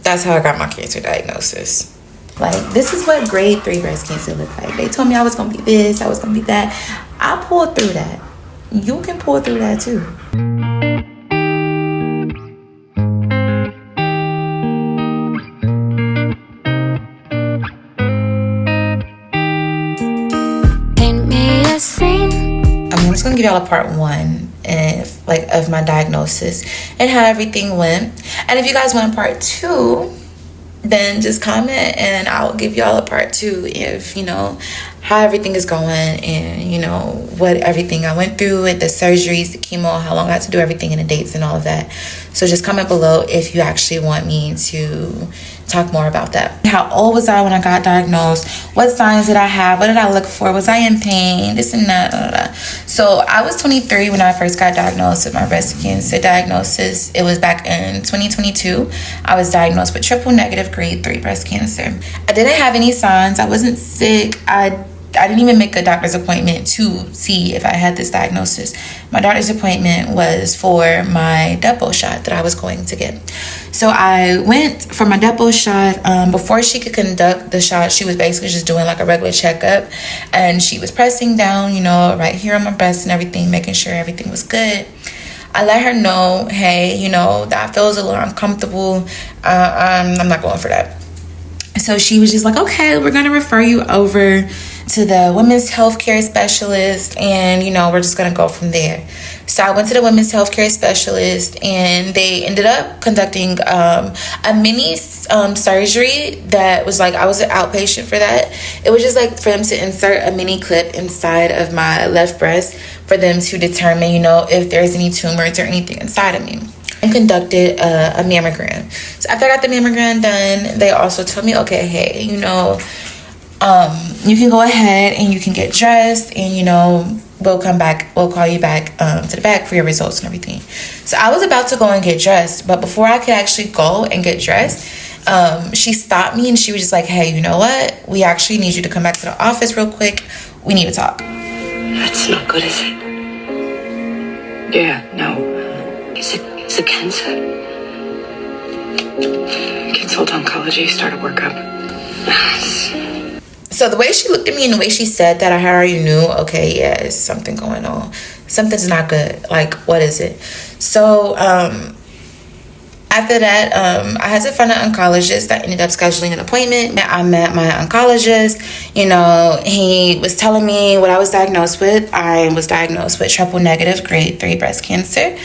that's how I got my cancer diagnosis. Like, this is what grade 3 breast cancer looked like. They told me I was gonna be this, I was gonna be that. I pulled through that. You can pull through that too. I'm just gonna give y'all a part 1 of my diagnosis and how everything went. And if you guys want a part 2, then just comment and I'll give y'all a part 2 if, you know, how everything is going and, you know, what everything I went through with the surgeries, the chemo, how long I had to do everything and the dates and all of that. So just comment below if you actually want me to talk more about that. How old was I when I got diagnosed? What signs did I have? What did I look for? Was I in pain? This and that. Blah, blah, blah. So I was 23 when I first got diagnosed with my breast cancer diagnosis. It was back in 2022. I was diagnosed with triple negative grade 3 breast cancer. I didn't have any signs. I wasn't sick. I didn't even make a doctor's appointment to see if I had this diagnosis. My doctor's appointment was for my depot shot that I was going to get. So I went for my depot shot. Before she could conduct the shot, she was basically just doing like a regular checkup. And she was pressing down, you know, right here on my breast and everything, making sure everything was good. I let her know, hey, you know, that feels a little uncomfortable. I'm not going for that. So she was just like, okay, we're going to refer you over to the women's healthcare specialist, and you know, we're just gonna go from there. So I went to the women's healthcare specialist, and they ended up conducting a mini surgery that was like, I was an outpatient for that. It was just like for them to insert a mini clip inside of my left breast for them to determine, you know, if there's any tumors or anything inside of me. And conducted a mammogram. So after I got the mammogram done, they also told me, okay, hey, you know, you can go ahead and you can get dressed, and you know, we'll call you back to the back for your results and everything. So I was about to go and get dressed, but before I could actually go and get dressed, she stopped me and she was just like, hey, you know what, we actually need you to come back to the office real quick. We need to talk. That's not good, is it? Yeah, no. It's a cancer. Consult oncology, start a workup. So the way she looked at me and the way she said that, I already knew, okay, yeah, it's something going on. Something's not good. Like, what is it? So after that, I had to find an oncologist. I ended up scheduling an appointment. I met my oncologist. You know, he was telling me what I was diagnosed with. I was diagnosed with triple negative grade 3 breast cancer.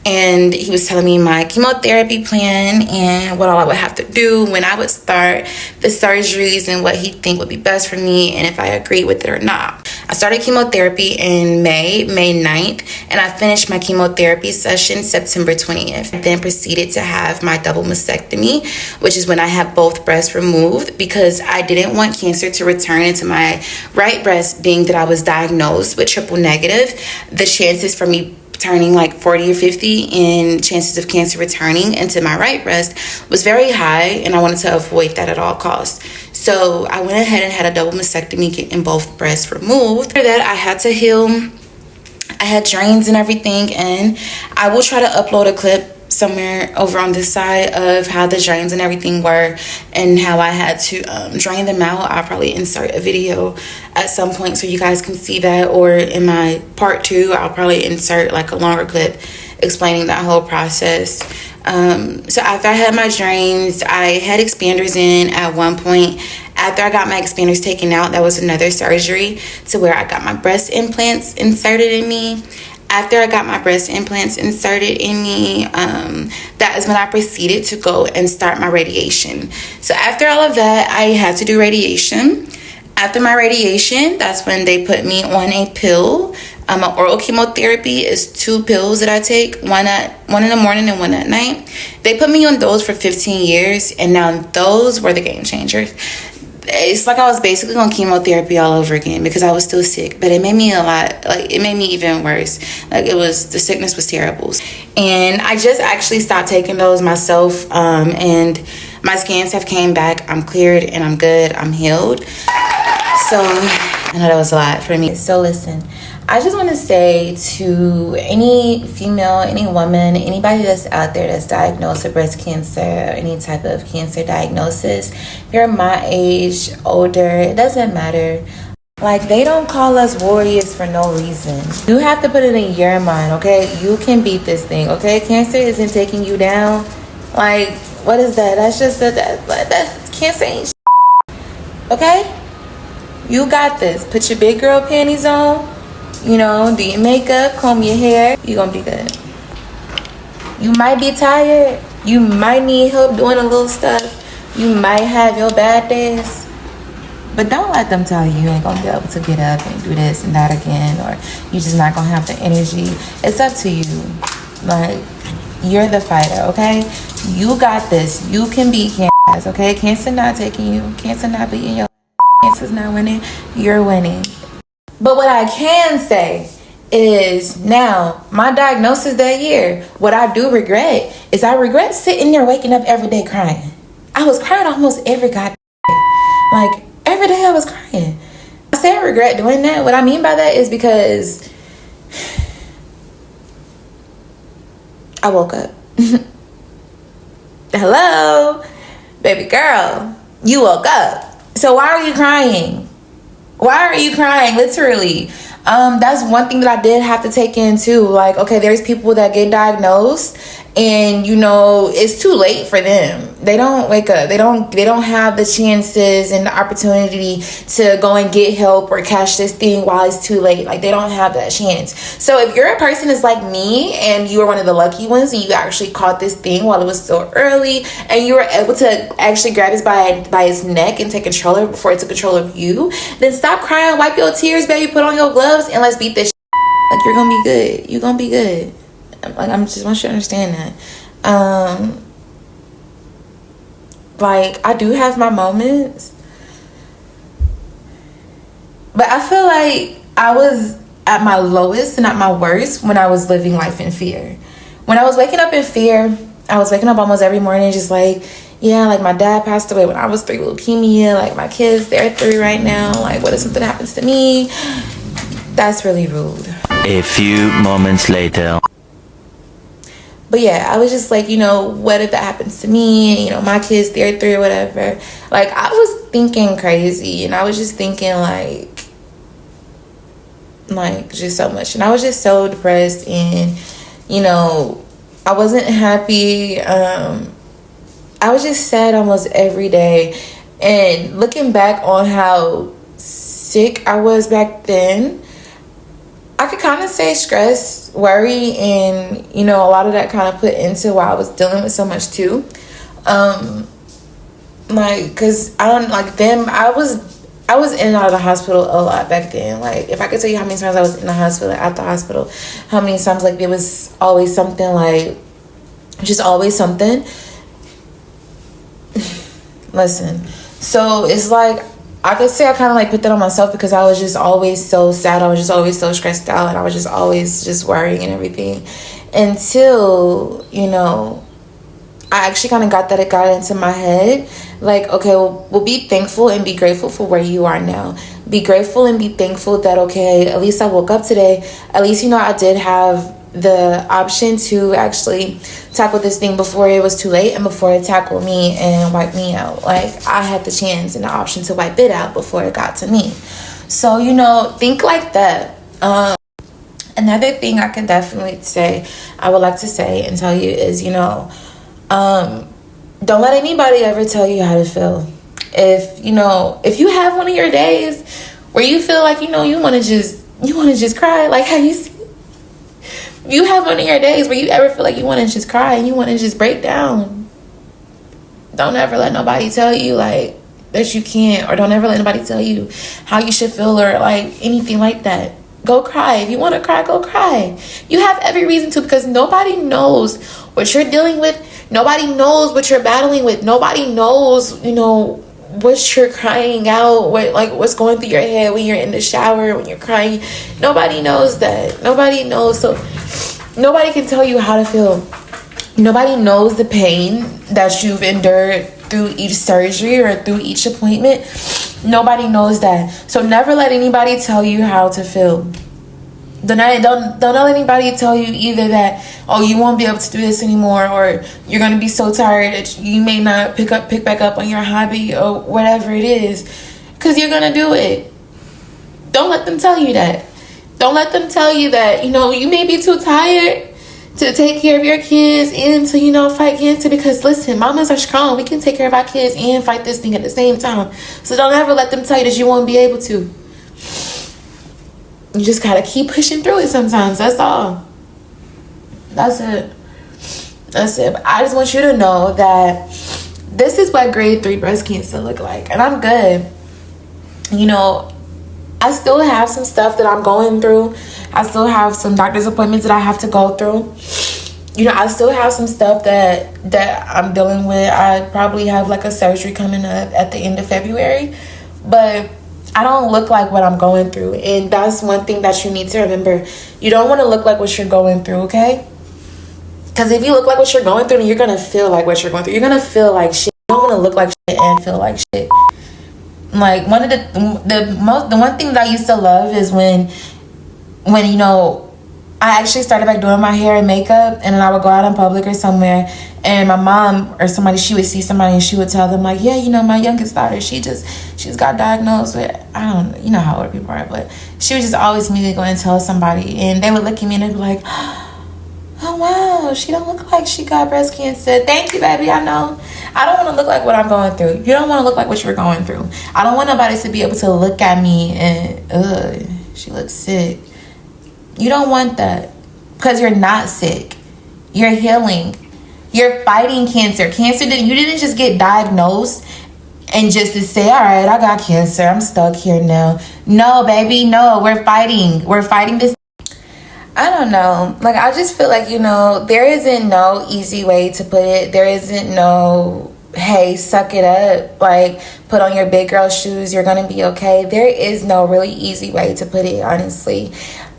And he was telling me my chemotherapy plan and what all I would have to do, when I would start the surgeries, and what he'd think would be best for me, and if I agreed with it or not. I started chemotherapy in May 9th, and I finished my chemotherapy session September 20th. I then proceeded to have my double mastectomy, which is when I had both breasts removed, because I didn't want cancer to return into my right breast, being that I was diagnosed with triple negative. The chances for me turning like 40 or 50 in chances of cancer returning into my right breast was very high, and I wanted to avoid that at all costs. So I went ahead and had a double mastectomy, getting both breasts removed. After that, I had to heal. I had drains and everything, and I will try to upload a clip somewhere over on this side of how the drains and everything were and how I had to drain them out. I'll probably insert a video at some point so you guys can see that, or in my part 2 I'll probably insert like a longer clip explaining that whole process. So after I had my drains, I had expanders in at one point. After I got my expanders taken out, that was another surgery to where I got my breast implants inserted in me. After I got my breast implants inserted in me, that is when I proceeded to go and start my radiation. So after all of that, I had to do radiation. After my radiation, that's when they put me on a pill. An oral chemotherapy is 2 pills that I take, one in the morning and one at night. They put me on those for 15 years, and now those were the game changers. It's like I was basically on chemotherapy all over again, because I was still sick, but it made me it made me even worse. The sickness was terrible. And I just actually stopped taking those myself, and my scans have came back. I'm cleared and I'm good. I'm healed. So I know that was a lot for me. So listen, I just want to say to any female, any woman, anybody that's out there that's diagnosed with breast cancer or any type of cancer diagnosis, if you're my age, older, it doesn't matter. Like, they don't call us warriors for no reason. You have to put it in your mind, okay? You can beat this thing, okay? Cancer isn't taking you down. Like, what is that? That's just that cancer ain't okay? You got this. Put your big girl panties on. You know, do your makeup, comb your hair. You're gonna be good. You might be tired. You might need help doing a little stuff. You might have your bad days. But don't let them tell you ain't gonna be able to get up and do this and that again, or you just not gonna have the energy. It's up to you. Like, you're the fighter, okay? You got this. You can beat cancer, okay? Cancer not taking you. Cancer not beating your Cancer's not winning. You're winning. But what I can say is now, my diagnosis that year, what I do regret is I regret sitting there waking up every day crying. I was crying almost every goddamn day. Like, every day I was crying. I say I regret doing that. What I mean by that is because I woke up. Hello? Baby girl, you woke up. So why are you crying? Why are you crying? Literally. That's one thing that I did have to take in too. Like, okay, there's people that get diagnosed and, you know, it's too late for them. They don't wake up. They don't have the chances and the opportunity to go and get help or catch this thing while it's too late. Like, they don't have that chance. So if you're a person that's like me and you are one of the lucky ones and you actually caught this thing while it was so early and you were able to actually grab it by its neck and take control of it before it took control of you, then stop crying, wipe your tears, baby, put on your gloves, and let's beat this shit. Like, you're gonna be good. You're gonna be good. Like, I just want you to understand that. Like, I do have my moments, but I feel like I was at my lowest and at my worst when I was living life in fear. When I was waking up in fear, I was waking up almost every morning just like, yeah, like my dad passed away when I was 3 with leukemia. Like, my kids, they're 3 right now. Like, what if something happens to me? That's really rude. A few moments later. But yeah, I was just like, you know, what if that happens to me? You know, my kids, they're 3 or whatever. Like, I was thinking crazy. And I was just thinking like just so much. And I was just so depressed. And, you know, I wasn't happy. I was just sad almost every day. And looking back on how sick I was back then, I could kind of say stress, worry, and, you know, a lot of that kind of put into why I was dealing with so much too. Like, cause I don't like them. I was in and out of the hospital a lot back then. Like, if I could tell you how many times I was in the hospital, at the hospital, how many times like there was always something, like just always something. Listen, so it's like, I could say I kind of like put that on myself because I was just always so sad. I was just always so stressed out, and I was just always just worrying and everything until, you know, I actually kind of got into my head. Like, okay, well, be thankful and be grateful for where you are now. Be grateful and be thankful that, okay, at least I woke up today. At least, you know, I did have the option to actually tackle this thing before it was too late and before it tackled me and wiped me out. Like, I had the chance and the option to wipe it out before it got to me. So, you know, think like that. Another thing I can definitely say, I would like to say and tell you is, you know, don't let anybody ever tell you how to feel. If you have one of your days where you feel like, you know, you want to just cry, like how you see, you have one of your days where you ever feel like you want to just cry and you want to just break down, don't ever let nobody tell you like that you can't, or don't ever let nobody tell you how you should feel or like anything like that. Go cry. If you want to cry, go cry. You have every reason to, because nobody knows what you're dealing with. Nobody knows what you're battling with. Nobody knows, you know, what you're crying out, what's going through your head when you're in the shower, when you're crying. Nobody knows that. Nobody knows. So nobody can tell you how to feel. Nobody knows the pain that you've endured through each surgery or through each appointment. Nobody knows that. So never let anybody tell you how to feel. Don't let anybody tell you either that, oh, you won't be able to do this anymore, or you're gonna be so tired that you may not pick back up on your hobby or whatever it is, because you're gonna do it. Don't let them tell you that. Don't let them tell you that, you know, you may be too tired to take care of your kids and to, you know, fight cancer. Because listen, mamas are strong. We can take care of our kids and fight this thing at the same time. So don't ever let them tell you that you won't be able to. You just gotta keep pushing through it sometimes. That's all. That's it. That's it. But I just want you to know that this is what grade 3 breast cancer look like. And I'm good. You know, I still have some stuff that I'm going through. I still have some doctor's appointments that I have to go through. You know, I still have some stuff that I'm dealing with. I probably have like a surgery coming up at the end of February. But I don't look like what I'm going through. And that's one thing that you need to remember. You don't want to look like what you're going through, okay? Because if you look like what you're going through, then you're going to feel like what you're going through. You're going to feel like shit. You don't want to look like shit and feel like shit. Like, one of the one thing that I used to love is when you know, I actually started back doing my hair and makeup, and then I would go out in public or somewhere, and my mom or somebody, she would see somebody and she would tell them like, yeah, you know, my youngest daughter, she's got diagnosed with, I don't know, you know how old people are, but she would just always immediately go and tell somebody, and they would look at me and they'd be like, oh wow, she don't look like she got breast cancer. Thank you, baby. I know. I don't want to look like what I'm going through. You don't want to look like what you're going through. I don't want nobody to be able to look at me and she looks sick. You don't want that, because you're not sick. You're healing. You're fighting cancer. You didn't just get diagnosed and just to say, all right, I got cancer, I'm stuck here now. No, baby, no. We're fighting this. I don't know. Like, I just feel like, you know, there isn't no easy way to put it. There isn't no, hey, suck it up. Like, put on your big girl shoes. You're going to be okay. There is no really easy way to put it, honestly.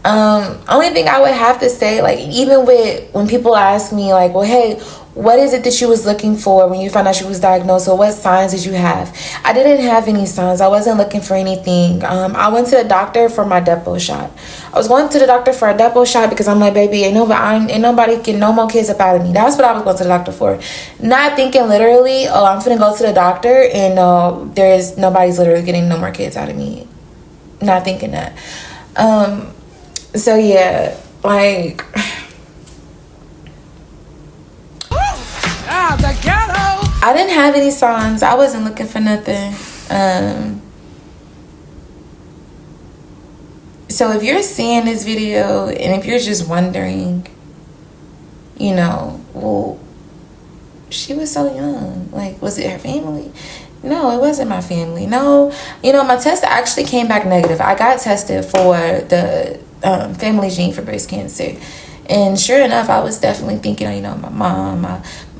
Only thing I would have to say, like, even with when people ask me, like, well, hey, what is it that you was looking for when you found out you was diagnosed, or what signs did you have? I didn't have any signs. I wasn't looking for anything. I went to the doctor for my depot shot. I was going to the doctor for a depot shot because I'm like, baby, ain't nobody get no more kids up out of me. That's what I was going to the doctor for. Not thinking literally, oh, I'm finna go to the doctor and nobody's literally getting no more kids out of me. Not thinking that. So yeah, like, the ghetto. I didn't have any signs. I wasn't looking for nothing. So if you're seeing this video and if you're just wondering, you know, well, she was so young. Like, was it her family? No, it wasn't my family. No, you know, my test actually came back negative. I got tested for the family gene for breast cancer. And sure enough, I was definitely thinking, you know, my mom,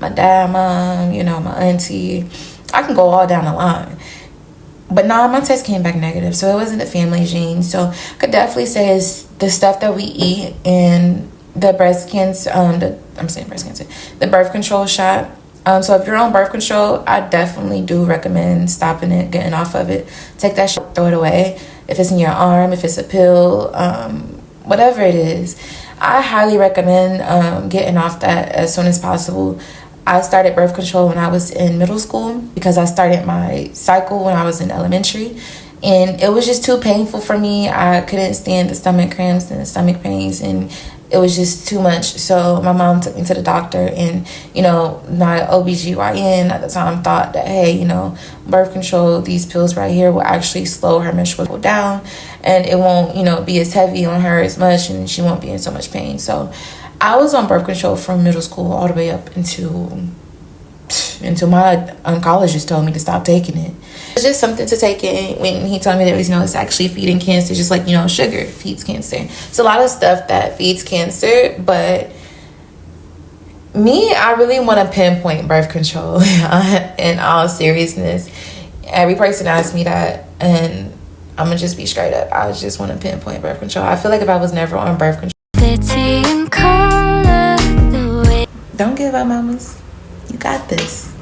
my dad, mom, you know, my auntie. I can go all down the line. But nah, my test came back negative. So it wasn't the family gene. So I could definitely say it's the stuff that we eat and the breast cancer, the birth control shot. So if you're on birth control, I definitely do recommend stopping it, getting off of it. Take that shit, throw it away. If it's in your arm, if it's a pill, whatever it is. I highly recommend getting off that as soon as possible. I started birth control when I was in middle school because I started my cycle when I was in elementary. And it was just too painful for me. I couldn't stand the stomach cramps and the stomach pains, and it was just too much. So my mom took me to the doctor, and, you know, my OBGYN at the time thought that, hey, you know, birth control, these pills right here will actually slow her menstrual down, and it won't, you know, be as heavy on her as much, and she won't be in so much pain. So I was on birth control from middle school all the way up until my oncologist told me to stop taking it. It's just something to take in. When he told me that, you know, it's actually feeding cancer, just like, you know, sugar feeds cancer. It's a lot of stuff that feeds cancer, but me, I really want to pinpoint birth control in all seriousness. Every person asks me that, and I'm gonna just be straight up. I just want to pinpoint birth control. I feel like if I was never on birth control, don't give up, mamas. You got this.